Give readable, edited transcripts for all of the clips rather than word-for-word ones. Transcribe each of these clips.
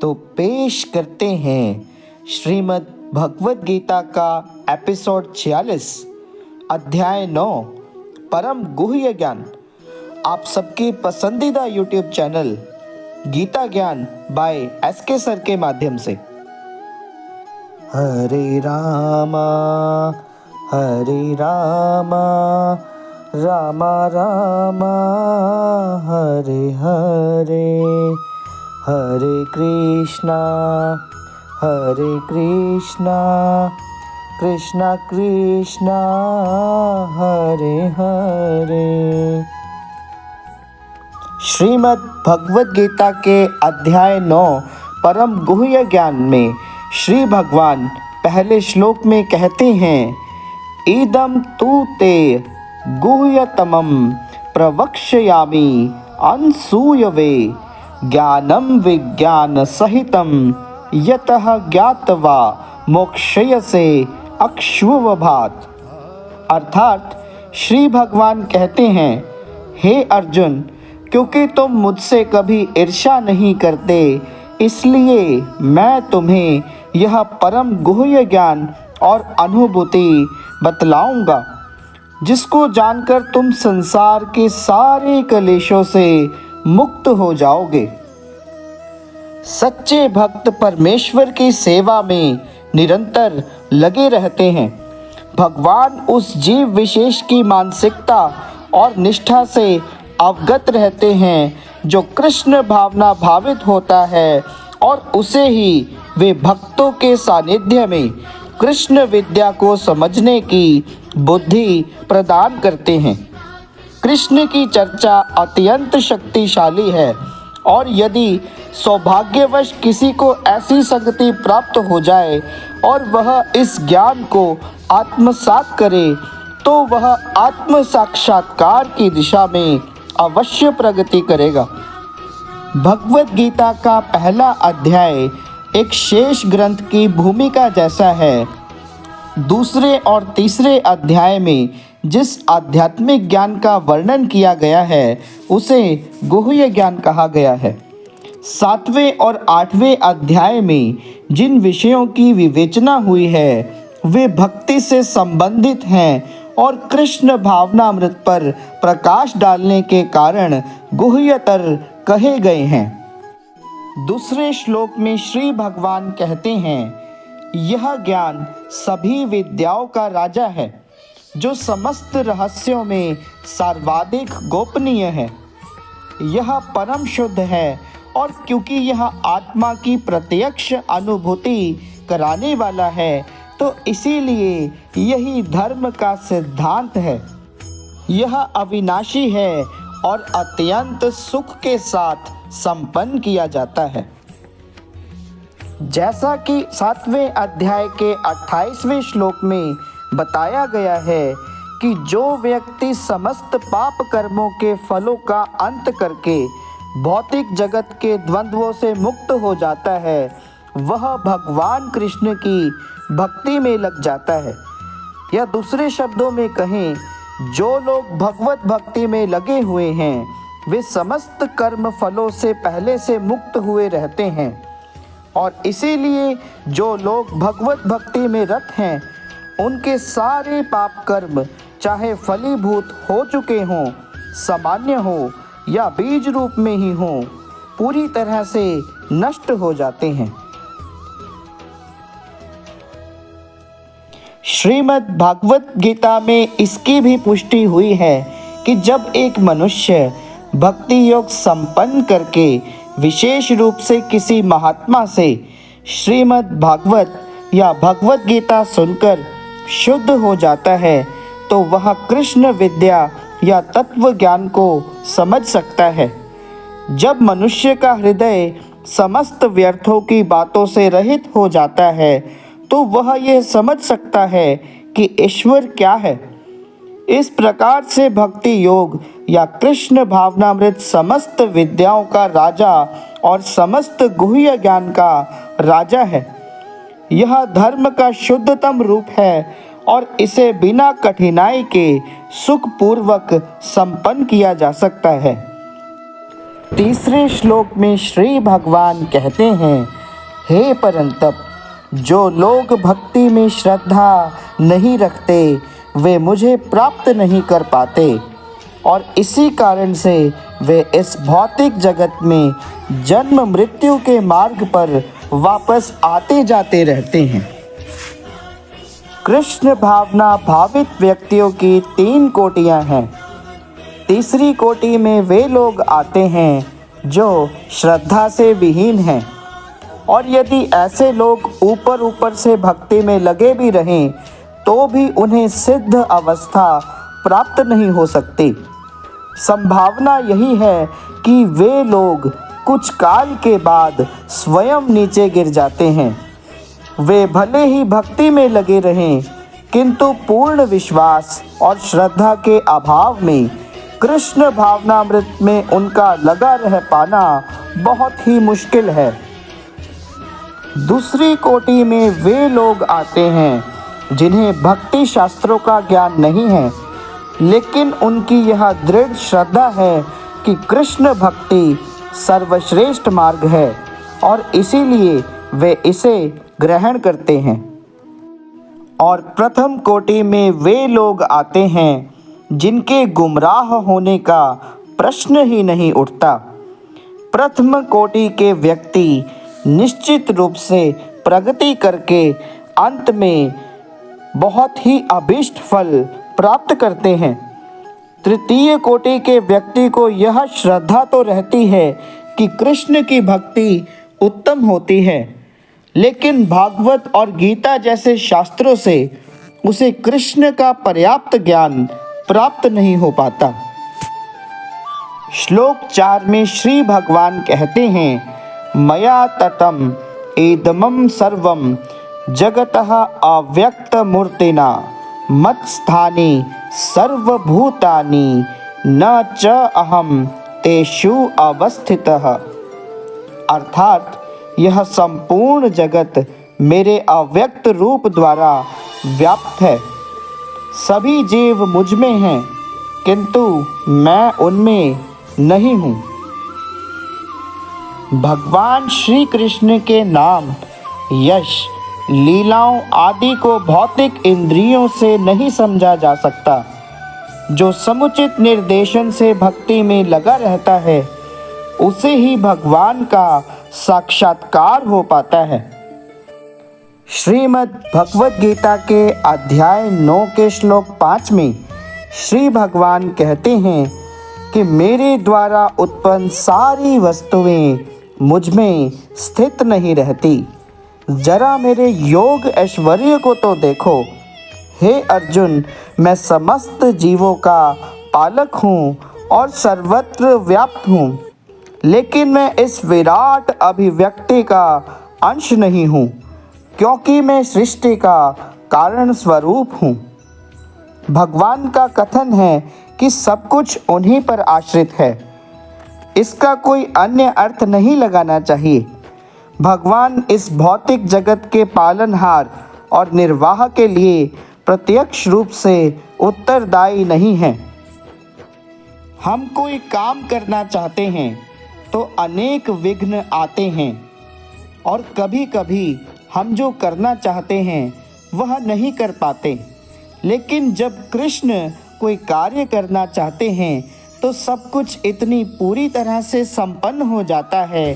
तो पेश करते हैं श्रीमद् भगवद गीता का एपिसोड 46 अध्याय 9 परम गुह्य ज्ञान। आप सबके पसंदीदा यूट्यूब चैनल गीता ज्ञान बाय एसके सर के माध्यम से। हरे रामा रामा रामा हरे हरे, हरे कृष्णा कृष्णा कृष्णा हरे हरे। श्रीमद् भगवद गीता के अध्याय 9 परम गुह्य ज्ञान में श्री भगवान पहले श्लोक में कहते हैं, इदं तु ते गुह्यतमं प्रवक्ष्यामि अनसूयवे ज्ञानं विज्ञान सहितं यतः ज्ञात्वा मोक्षयसे अक्षुवभात्। अर्थात श्री भगवान कहते हैं, हे अर्जुन, क्योंकि तुम मुझसे कभी ईर्ष्या नहीं करते, इसलिए मैं तुम्हें यह परम गुह्य ज्ञान और अनुभूति बतलाऊंगा, जिसको जानकर तुम संसार के सारे कलेशों से मुक्त हो जाओगे। सच्चे भक्त परमेश्वर की सेवा में निरंतर लगे रहते हैं। भगवान उस जीव विशेष की मानसिकता और निष्ठा से अवगत रहते हैं जो कृष्ण भावना भावित होता है, और उसे ही वे भक्तों के सानिध्य में कृष्ण विद्या को समझने की बुद्धि प्रदान करते हैं। कृष्ण की चर्चा अत्यंत शक्तिशाली है, और यदि सौभाग्यवश किसी को ऐसी संगति प्राप्त हो जाए और वह इस ज्ञान को आत्मसात करे, तो वह आत्म साक्षात्कार की दिशा में अवश्य प्रगति करेगा। भगवद गीता का पहला अध्याय एक शेष ग्रंथ की भूमिका जैसा है। दूसरे और तीसरे अध्याय में जिस आध्यात्मिक ज्ञान का वर्णन किया गया है, उसे गुह्य ज्ञान कहा गया है। 7वें और 8वें अध्याय में जिन विषयों की विवेचना हुई है, वे भक्ति से संबंधित हैं और कृष्ण भावनामृत पर प्रकाश डालने के कारण गुह्यतर कहे गए हैं। दूसरे श्लोक में श्री भगवान कहते हैं, यह ज्ञान सभी विद्याओं का राजा है, जो समस्त रहस्यों में सर्वाधिक गोपनीय है। यह परम शुद्ध है, और क्योंकि यह आत्मा की प्रत्यक्ष अनुभूति कराने वाला है, तो इसीलिए यही धर्म का सिद्धांत है। यह अविनाशी है और अत्यंत सुख के साथ संपन्न किया जाता है। जैसा कि 7वें अध्याय के 28वें श्लोक में बताया गया है कि जो व्यक्ति समस्त पाप कर्मों के फलों का अंत करके भौतिक जगत के द्वंद्वों से मुक्त हो जाता है, वह भगवान कृष्ण की भक्ति में लग जाता है। या दूसरे शब्दों में कहें, जो लोग भगवत भक्ति में लगे हुए हैं, वे समस्त कर्म फलों से पहले से मुक्त हुए रहते हैं। और इसीलिए जो लोग भगवत भक्ति में रत हैं, उनके सारे पाप कर्म चाहे फलीभूत हो चुके हों, सामान्य हो या बीज रूप में ही हों, पूरी तरह से नष्ट हो जाते हैं। श्रीमद् भागवत गीता में इसकी भी पुष्टि हुई है कि जब एक मनुष्य भक्ति योग संपन्न करके विशेष रूप से किसी महात्मा से श्रीमद् भागवत या भगवत गीता सुनकर शुद्ध हो जाता है, तो वह कृष्ण विद्या या तत्व ज्ञान को समझ सकता है। जब मनुष्य का हृदय समस्त व्यर्थों की बातों से रहित हो जाता है, तो वह यह समझ सकता है कि ईश्वर क्या है। इस प्रकार से भक्ति योग या कृष्ण भावनामृत समस्त विद्याओं का राजा और समस्त गुह्य ज्ञान का राजा है। यह धर्म का शुद्धतम रूप है और इसे बिना कठिनाई के सुखपूर्वक संपन्न किया जा सकता है। तीसरे श्लोक में श्री भगवान कहते हैं, हे परंतप, जो लोग भक्ति में श्रद्धा नहीं रखते वे मुझे प्राप्त नहीं कर पाते और इसी कारण से वे इस भौतिक जगत में जन्म मृत्यु के मार्ग पर वापस आते जाते रहते हैं। कृष्ण भावना भावित व्यक्तियों की 3 कोटियां हैं। तीसरी कोटि में वे लोग आते हैं जो श्रद्धा से विहीन हैं और यदि ऐसे लोग ऊपर ऊपर से भक्ति में लगे भी रहें तो भी उन्हें सिद्ध अवस्था प्राप्त नहीं हो सकती। संभावना यही है कि वे लोग कुछ काल के बाद स्वयं नीचे गिर जाते हैं। वे भले ही भक्ति में लगे रहें किंतु पूर्ण विश्वास और श्रद्धा के अभाव में कृष्ण भावनामृत में उनका लगा रह पाना बहुत ही मुश्किल है। दूसरी कोटि में वे लोग आते हैं जिन्हें भक्ति शास्त्रों का ज्ञान नहीं है, लेकिन उनकी यह दृढ़ श्रद्धा है कि कृष्ण भक्ति सर्वश्रेष्ठ मार्ग है और इसीलिए वे इसे ग्रहण करते हैं। और प्रथम कोटि में वे लोग आते हैं जिनके गुमराह होने का प्रश्न ही नहीं उठता। प्रथम कोटि के व्यक्ति निश्चित रूप से प्रगति करके अंत में बहुत ही अभीष्ट फल प्राप्त करते हैं। तृतीय कोटि के व्यक्ति को यह श्रद्धा तो रहती है कि कृष्ण की भक्ति उत्तम होती है, लेकिन भागवत और गीता जैसे शास्त्रों से उसे कृष्ण का पर्याप्त ज्ञान प्राप्त नहीं हो पाता। श्लोक 4 में श्री भगवान कहते हैं, मया ततम एदमं सर्वं जगतः अव्यक्त मूर्तिना मत्स्थानि सर्वभूतानि न च अहम तेषु अवस्थितः। अर्थात यह संपूर्ण जगत मेरे अव्यक्त रूप द्वारा व्याप्त है। सभी जीव मुझ में हैं किंतु मैं उनमें नहीं हूँ। भगवान श्री कृष्ण के नाम, यश, लीलाओं आदि को भौतिक इंद्रियों से नहीं समझा जा सकता। जो समुचित निर्देशन से भक्ति में लगा रहता है उसे ही भगवान का साक्षात्कार हो पाता है। श्रीमद् भगवद गीता के अध्याय 9 के श्लोक 5 में श्री भगवान कहते हैं कि मेरे द्वारा उत्पन्न सारी वस्तुएं मुझ में स्थित नहीं रहती। जरा मेरे योग ऐश्वर्य को तो देखो। हे अर्जुन, मैं समस्त जीवों का पालक हूँ और सर्वत्र व्याप्त हूँ, लेकिन मैं इस विराट अभिव्यक्ति का अंश नहीं हूँ, क्योंकि मैं सृष्टि का कारण स्वरूप हूँ। भगवान का कथन है कि सब कुछ उन्हीं पर आश्रित है। इसका कोई अन्य अर्थ नहीं लगाना चाहिए। भगवान इस भौतिक जगत के पालनहार और निर्वाह के लिए प्रत्यक्ष रूप से उत्तरदायी नहीं हैं। हम कोई काम करना चाहते हैं तो अनेक विघ्न आते हैं और कभी कभी हम जो करना चाहते हैं वह नहीं कर पाते। लेकिन जब कृष्ण कोई कार्य करना चाहते हैं तो सब कुछ इतनी पूरी तरह से संपन्न हो जाता है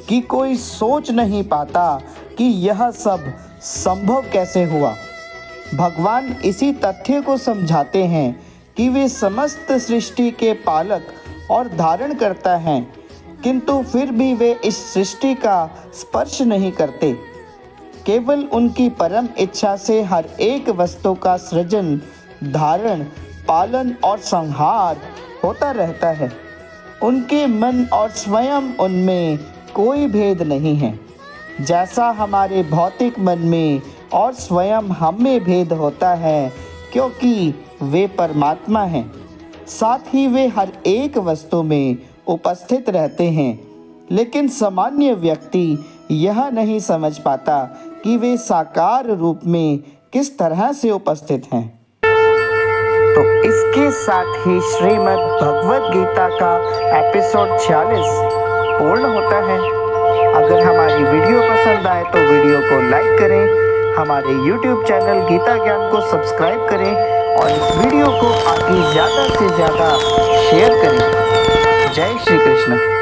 कि कोई सोच नहीं पाता कि यह सब संभव कैसे हुआ। भगवान इसी तथ्य को समझाते हैं कि वे समस्त सृष्टि के पालक और धारण करता हैं, किंतु फिर भी वे इस सृष्टि का स्पर्श नहीं करते। केवल उनकी परम इच्छा से हर एक वस्तु का सृजन, धारण, पालन और संहार होता रहता है। उनके मन और स्वयं उनमें कोई भेद नहीं है। जैसा हमारे भौतिक मन में और स्वयं हम में भेद होता है, क्योंकि वे परमात्मा हैं। साथ ही वे हर एक वस्तु में उपस्थित रहते हैं, लेकिन सामान्य व्यक्ति यह नहीं समझ पाता कि वे साकार रूप में किस तरह से उपस्थित हैं। तो इसके साथ ही श्रीमद् भगवद गीता का एपिसोड 46 पूर्ण होता है। अगर हमारी वीडियो पसंद आए तो वीडियो को लाइक करें, हमारे YouTube चैनल गीता ज्ञान को सब्सक्राइब करें और इस वीडियो को आगे ज़्यादा से ज़्यादा शेयर करें। जय श्री कृष्ण।